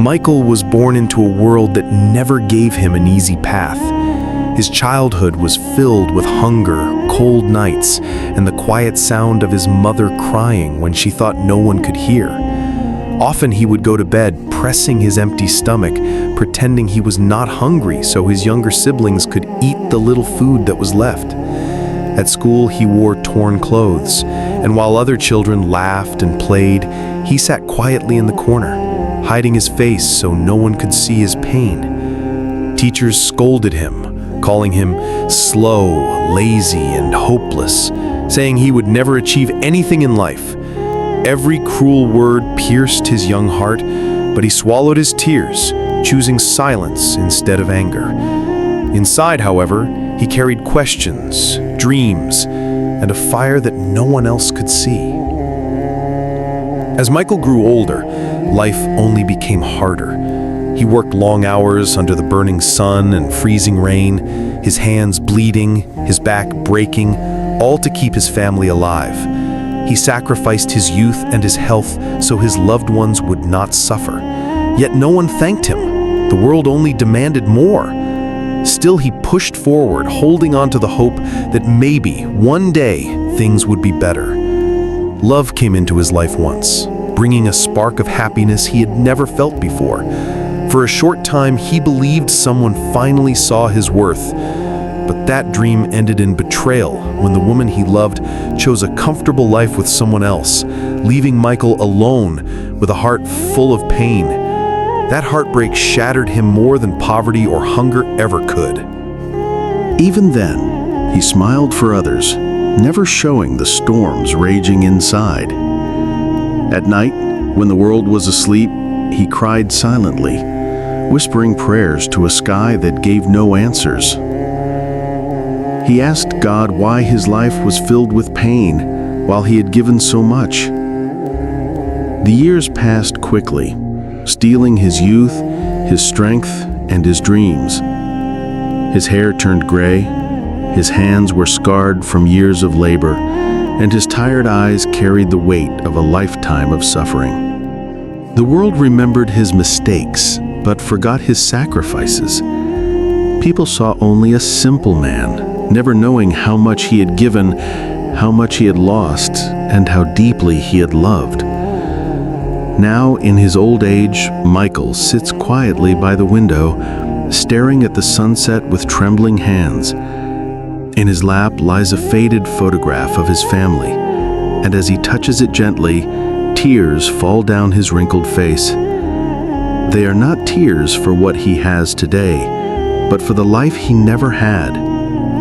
Michael was born into a world that never gave him an easy path. His childhood was filled with hunger, cold nights, and the quiet sound of his mother crying when she thought no one could hear. Often he would go to bed pressing his empty stomach, pretending he was not hungry so his younger siblings could eat the little food that was left. At school, he wore torn clothes, and while other children laughed and played, he sat quietly in the corner, hiding his face so no one could see his pain. Teachers scolded him, calling him slow, lazy, and hopeless, saying he would never achieve anything in life. Every cruel word pierced his young heart, but he swallowed his tears, choosing silence instead of anger. Inside, however, he carried questions, dreams, and a fire that no one else could see. As Michael grew older, life only became harder. He worked long hours under the burning sun and freezing rain, his hands bleeding, his back breaking, all to keep his family alive. He sacrificed his youth and his health so his loved ones would not suffer. Yet no one thanked him. The world only demanded more. Still, he pushed forward, holding on to the hope that maybe one day things would be better. Love came into his life once, bringing a spark of happiness he had never felt before. For a short time, he believed someone finally saw his worth. But that dream ended in betrayal when the woman he loved chose a comfortable life with someone else, leaving Michael alone with a heart full of pain. That heartbreak shattered him more than poverty or hunger ever could. Even then, he smiled for others, never showing the storms raging inside. At night, when the world was asleep, he cried silently, whispering prayers to a sky that gave no answers. He asked God why his life was filled with pain while he had given so much. The years passed quickly, stealing his youth, his strength, and his dreams. His hair turned gray, his hands were scarred from years of labor, and his tired eyes carried the weight of a lifetime of suffering. The world remembered his mistakes, but forgot his sacrifices. People saw only a simple man, never knowing how much he had given, how much he had lost, and how deeply he had loved. Now, in his old age, Michael sits quietly by the window, staring at the sunset with trembling hands. In his lap lies a faded photograph of his family, and as he touches it gently, tears fall down his wrinkled face. They are not tears for what he has today, but for the life he never had,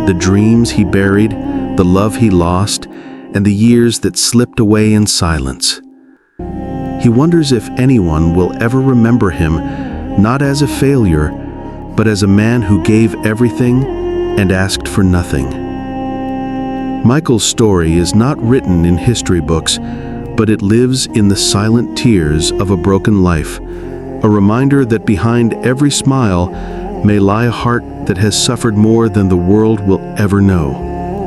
the dreams he buried, the love he lost, and the years that slipped away in silence. He wonders if anyone will ever remember him, not as a failure, but as a man who gave everything and asked for nothing. Michael's story is not written in history books, but it lives in the silent tears of a broken life, a reminder that behind every smile may lie a heart that has suffered more than the world will ever know.